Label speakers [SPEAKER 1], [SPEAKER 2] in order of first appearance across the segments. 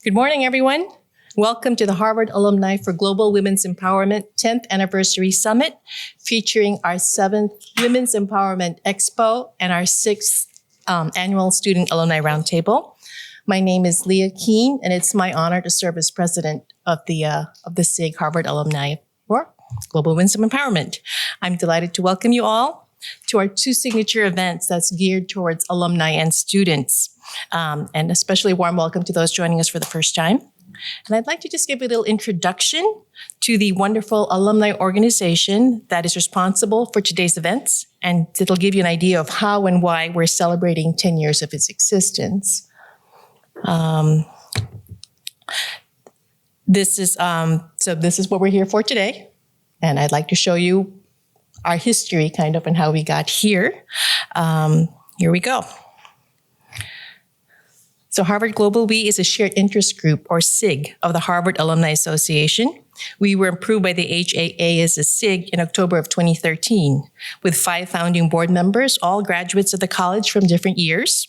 [SPEAKER 1] Good morning, everyone. Welcome to the Harvard Alumni for Global Women's Empowerment 10th Anniversary Summit, featuring our 7th Women's Empowerment Expo and our 6th Annual Student Alumni Roundtable. My name is Leah Keene, and it's my honor to serve as president of the SIG Harvard Alumni for Global Women's Empowerment. I'm delighted to welcome you all to our 2 signature events that's geared towards alumni and students. And especially a warm welcome to those joining us for the first time. And I'd like to just give a little introduction to the wonderful alumni organization that is responsible for today's events, and it'll give you an idea of how and why we're celebrating 10 years of its existence. This is what we're here for today, and I'd like to show you our history kind of and how we got here. Here we go. So Harvard GlobalWE is a shared interest group, or SIG, of the Harvard Alumni Association. We were approved by the HAA as a SIG in October of 2013, with 5 founding board members, all graduates of the college from different years.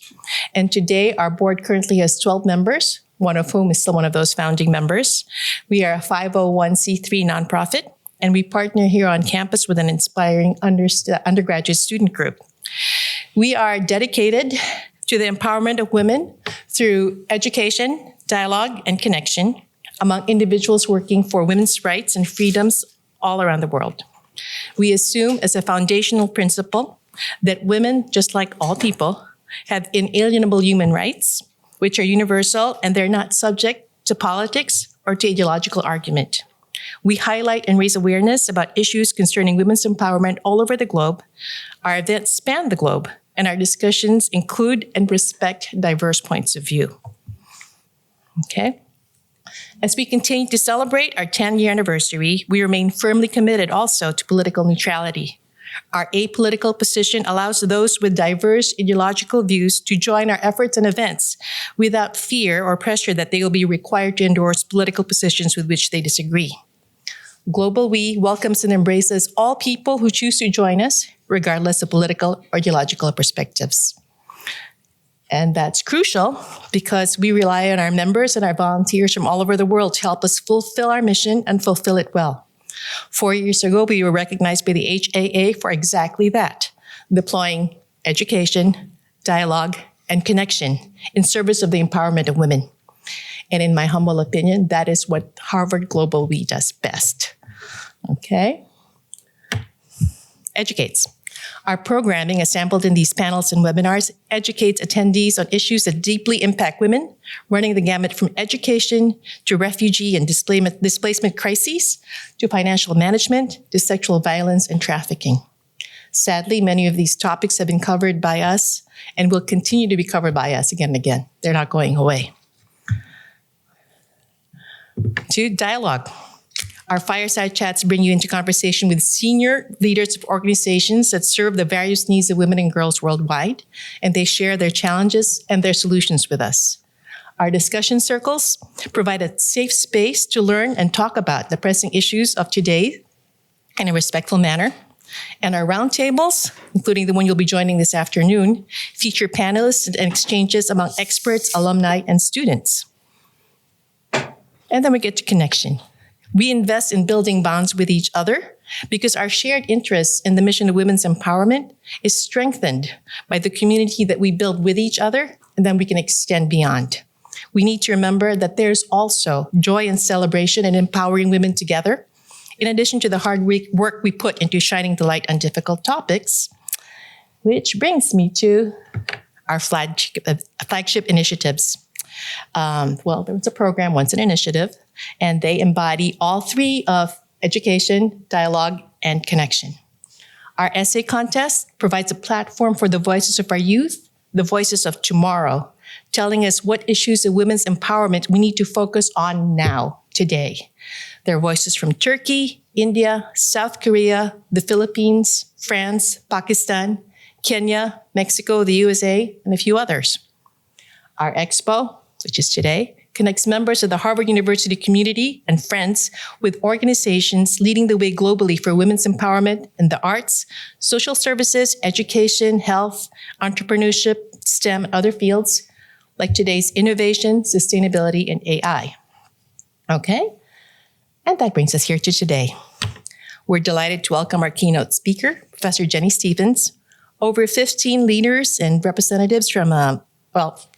[SPEAKER 1] And today, our board currently has 12 members, one of whom is still one of those founding members. We are a 501c3 nonprofit, and we partner here on campus with an inspiring undergraduate student group. We are dedicated to the empowerment of women through education, dialogue, and connection among individuals working for women's rights and freedoms all around the world. We assume as a foundational principle that women, just like all people, have inalienable human rights, which are universal, and they're not subject to politics or to ideological argument. We highlight and raise awareness about issues concerning women's empowerment all over the globe. Our events span the globe, and our discussions include and respect diverse points of view. Okay? As we continue to celebrate our 10-year anniversary, we remain firmly committed also to political neutrality. Our apolitical position allows those with diverse ideological views to join our efforts and events without fear or pressure that they will be required to endorse political positions with which they disagree. GlobalWE welcomes and embraces all people who choose to join us, regardless of political or ideological perspectives. And that's crucial because we rely on our members and our volunteers from all over the world to help us fulfill our mission and fulfill it well. 4 years ago, we were recognized by the HAA for exactly that, deploying education, dialogue, and connection in service of the empowerment of women. And in my humble opinion, that is what Harvard GlobalWE does best. Okay? Educates. Our programming, assembled in these panels and webinars, educates attendees on issues that deeply impact women, running the gamut from education to refugee and displacement crises, to financial management, to sexual violence and trafficking. Sadly, many of these topics have been covered by us and will continue to be covered by us again and again. They're not going away. To dialogue. Our fireside chats bring you into conversation with senior leaders of organizations that serve the various needs of women and girls worldwide, and they share their challenges and their solutions with us. Our discussion circles provide a safe space to learn and talk about the pressing issues of today in a respectful manner. And our roundtables, including the one you'll be joining this afternoon, feature panelists and exchanges among experts, alumni, and students. And then we get to connection. We invest in building bonds with each other because our shared interests in the mission of women's empowerment is strengthened by the community that we build with each other, and then we can extend beyond. We need to remember that there's also joy and celebration in empowering women together, in addition to the hard work we put into shining the light on difficult topics, which brings me to our flagship initiatives. There was a program, once an initiative, and they embody all 3 of education, dialogue, and connection. Our essay contest provides a platform for the voices of our youth, the voices of tomorrow, telling us what issues of women's empowerment we need to focus on now, today. There are voices from Turkey, India, South Korea, the Philippines, France, Pakistan, Kenya, Mexico, the USA, and a few others. Our expo, which is today, connects members of the Harvard University community and friends with organizations leading the way globally for women's empowerment in the arts, social services, education, health, entrepreneurship, STEM, and other fields, like today's innovation, sustainability, and AI. Okay? And that brings us here to today. We're delighted to welcome our keynote speaker, Professor Jenny Stevens. Over 15 leaders and representatives from,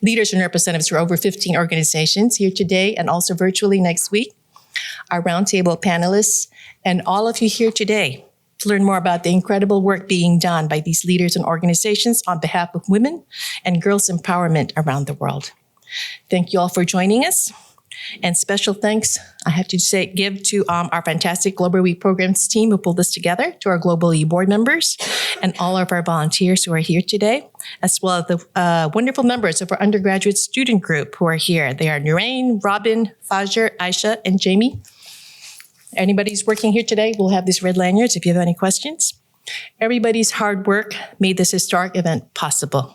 [SPEAKER 1] leaders and representatives from over 15 organizations here today and also virtually next week. Our roundtable panelists and all of you here today to learn more about the incredible work being done by these leaders and organizations on behalf of women and girls' empowerment around the world. Thank you all for joining us. And special thanks, I have to say, give to our fantastic GlobalWE programs team who pulled this together, to our GlobalWE board members, and all of our volunteers who are here today, as well as the wonderful members of our undergraduate student group who are here. They are Nurain, Robin, Fajer, Aisha, and Jamie. Anybody who's working here today will have these red lanyards if you have any questions. Everybody's hard work made this historic event possible.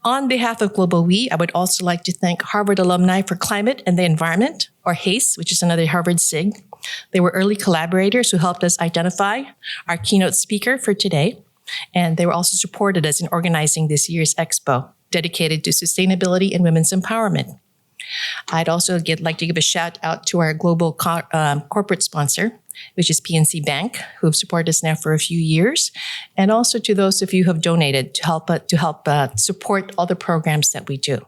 [SPEAKER 1] On behalf of GlobalWE, I would also like to thank Harvard Alumni for Climate and the Environment, or HACE, which is another Harvard SIG. They were early collaborators who helped us identify our keynote speaker for today, and they were also supported us in organizing this year's expo, dedicated to sustainability and women's empowerment. I'd also like to give a shout out to our global corporate sponsor, which is PNC Bank, who have supported us now for a few years, and also to those of you who have donated to help support all the programs that we do.